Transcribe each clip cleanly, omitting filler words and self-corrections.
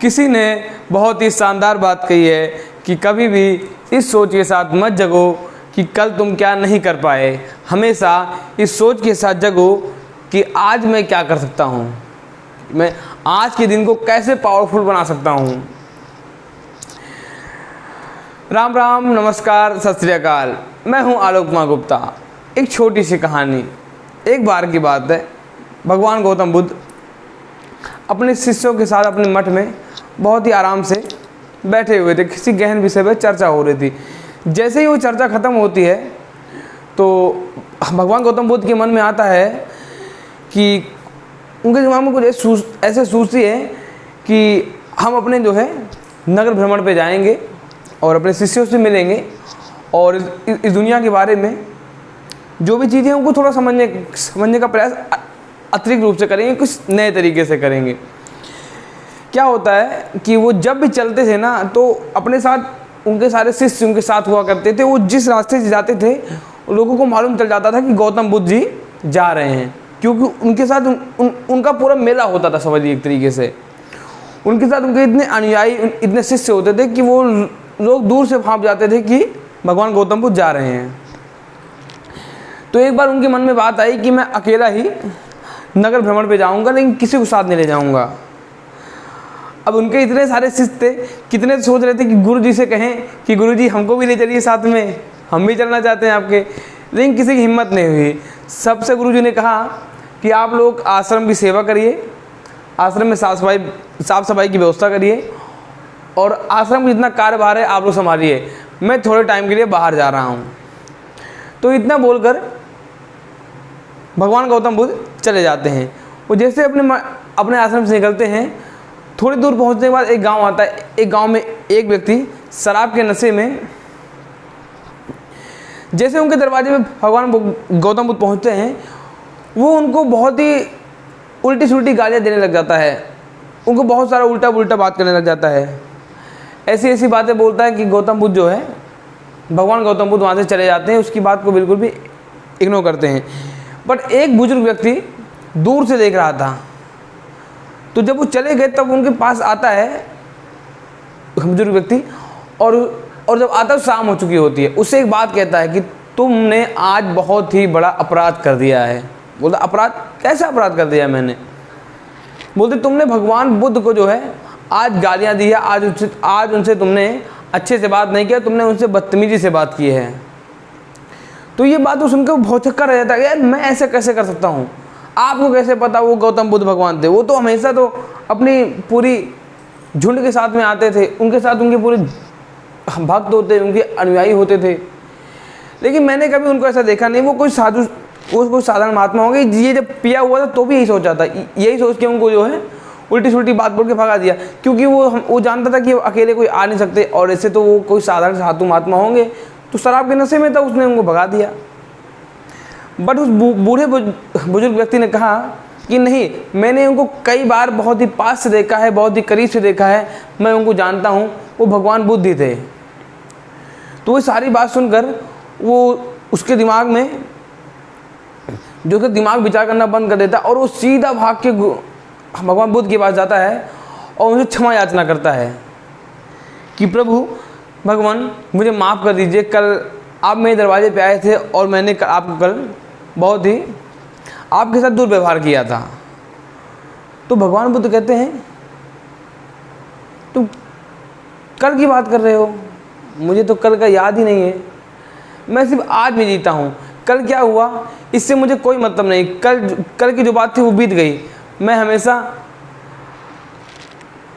किसी ने बहुत ही शानदार बात कही है कि कभी भी इस सोच के साथ मत जगो कि कल तुम क्या नहीं कर पाए, हमेशा इस सोच के साथ जगो कि आज मैं क्या कर सकता हूँ, मैं आज के दिन को कैसे पावरफुल बना सकता हूँ। राम राम, नमस्कार, सत श्री अकाल। मैं हूँ आलोक कुमार गुप्ता। एक छोटी सी कहानी। एक बार की बात है, भगवान गौतम बुद्ध अपने शिष्यों के साथ अपने मठ में बहुत ही आराम से बैठे हुए थे। किसी गहन विषय पर चर्चा हो रही थी। जैसे ही वो चर्चा ख़त्म होती है तो भगवान गौतम बुद्ध के मन में आता है कि उनके दिमाग में कुछ ऐसे सूझती है कि हम अपने जो है नगर भ्रमण पे जाएंगे और अपने शिष्यों से मिलेंगे और इस दुनिया के बारे में जो भी चीज़ें उनको थोड़ा समझने का प्रयास अतिरिक्त रूप से करेंगे, कुछ नए तरीके से करेंगे। क्या होता है कि वो जब भी चलते थे ना तो अपने साथ उनके सारे शिष्य उनके साथ हुआ करते थे। वो जिस रास्ते से जाते थे लोगों को मालूम चल जाता था कि गौतम बुद्ध जी जा रहे हैं, क्योंकि उनके साथ उनका पूरा मेला होता था। समझिए एक तरीके से उनके साथ उनके इतने अनुयायी, इतने शिष्य होते थे कि वो लोग दूर से भाप जाते थे कि भगवान गौतम बुद्ध जा रहे हैं। तो एक बार उनके मन में बात आई कि मैं अकेला ही नगर भ्रमण पे जाऊंगा, लेकिन किसी को साथ नहीं ले जाऊंगा। अब उनके इतने सारे शिष्य थे, कितने सोच रहे थे कि गुरु जी से कहें कि गुरु जी हमको भी ले चलिए साथ में, हम भी चलना चाहते हैं आपके, लेकिन किसी की हिम्मत नहीं हुई। सबसे गुरु जी ने कहा कि आप लोग आश्रम की सेवा करिए, आश्रम में साफ सफाई की व्यवस्था करिए और आश्रम का जितना कार्यभार है आप लोग संभालिए, मैं थोड़े टाइम के लिए बाहर जा रहा हूँ। तो इतना बोलकर भगवान गौतम बुद्ध चले जाते हैं। वो जैसे अपने आश्रम से निकलते हैं, थोड़ी दूर पहुँचने के बाद एक गांव आता है। एक गांव में एक व्यक्ति शराब के नशे में, जैसे उनके दरवाजे में भगवान गौतम बुद्ध पहुँचते हैं, वो उनको बहुत ही उल्टी सुल्टी गालियाँ देने लग जाता है। उनको बहुत सारा उल्टा पुल्टा बात करने लग जाता है। ऐसी ऐसी बातें बोलता है कि गौतम बुद्ध जो है, भगवान गौतम बुद्ध वहाँ से चले जाते हैं, उसकी बात को बिल्कुल भी इग्नोर करते हैं। बट एक बुजुर्ग व्यक्ति दूर से देख रहा था, तो जब वो चले गए तब उनके पास आता है बुजुर्ग व्यक्ति, और जब आता है शाम हो चुकी होती है। उससे एक बात कहता है कि तुमने आज बहुत ही बड़ा अपराध कर दिया है। बोलता अपराध? कैसा अपराध कर दिया मैंने? बोलते तुमने भगवान बुद्ध को जो है आज गालियाँ दी है, आज उनसे तुमने अच्छे से बात नहीं किया, तुमने उनसे बदतमीजी से बात की है। तो ये बात तो सुनकर बहुत चक्कर रह जाता है, यार मैं ऐसे कैसे कर सकता हूँ? आपको कैसे पता वो गौतम बुद्ध भगवान थे? वो तो हमेशा तो अपनी पूरी झुंड के साथ में आते थे, उनके साथ उनके पूरे भक्त होते, उनके अनुयायी होते थे, लेकिन मैंने कभी उनको ऐसा देखा नहीं। वो कोई साधारण महात्मा होंगे। ये जब पिया हुआ था तो भी यही सोचा था, यही सोच के उनको जो है उल्टी सुल्टी बात बोल के भगा दिया, क्योंकि वो जानता था कि वो अकेले कोई आ नहीं सकते और ऐसे तो वो कोई साधारण साधु महात्मा होंगे। तो शराब के नशे में था, उसने उनको भगा दिया। बट उस बूढ़े बुजुर्ग व्यक्ति ने कहा कि नहीं, मैंने उनको कई बार बहुत ही पास से देखा है, बहुत ही करीब से देखा है, मैं उनको जानता हूँ, वो भगवान बुद्ध ही थे। तो वो सारी बात सुनकर वो उसके दिमाग में जो कि दिमाग विचार करना बंद कर देता और वो सीधा भाग के भगवान बुद्ध के पास जाता है और उनसे क्षमा याचना करता है कि प्रभु भगवान मुझे माफ़ कर दीजिए, कल आप मेरे दरवाजे पे आए थे और मैंने आपको कल बहुत ही आपके साथ दुर्व्यवहार किया था। तो भगवान बुद्ध कहते हैं तुम कल की बात कर रहे हो, मुझे तो कल का याद ही नहीं है, मैं सिर्फ आज में जीता हूँ। कल क्या हुआ इससे मुझे कोई मतलब नहीं, कल की जो बात थी वो बीत गई। मैं हमेशा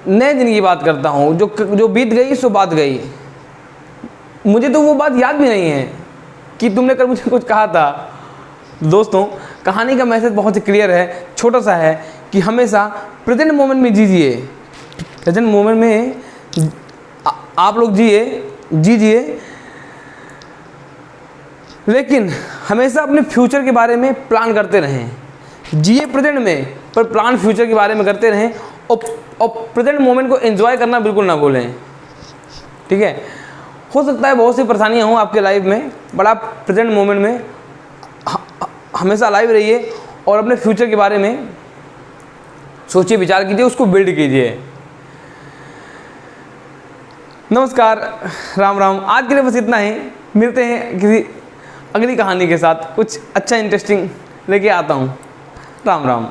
नए दिन की बात करता हूँ, जो बीत गई सो बात गई। मुझे तो वो बात याद भी नहीं है कि तुमने कल मुझे कुछ कहा था। दोस्तों, कहानी का मैसेज बहुत ही क्लियर है, छोटा सा है कि हमेशा प्रेजेंट मोमेंट में जीजिए। प्रेजेंट मोमेंट में आप लोग जीजिए, लेकिन हमेशा अपने फ्यूचर के बारे में प्लान करते रहें। जिए प्रेजेंट में, पर प्लान फ्यूचर के बारे में करते रहें और प्रेजेंट मोमेंट को एंजॉय करना बिल्कुल ना भूलें। ठीक है, हो सकता है बहुत सी परेशानियां हों आपके लाइफ में, बट आप प्रेजेंट मोमेंट में हमेशा लाइव रहिए और अपने फ्यूचर के बारे में सोचिए, विचार कीजिए, उसको बिल्ड कीजिए। नमस्कार, राम राम। आज के लिए बस इतना ही। मिलते हैं किसी अगली कहानी के साथ, कुछ अच्छा इंटरेस्टिंग लेके आता हूँ। राम राम।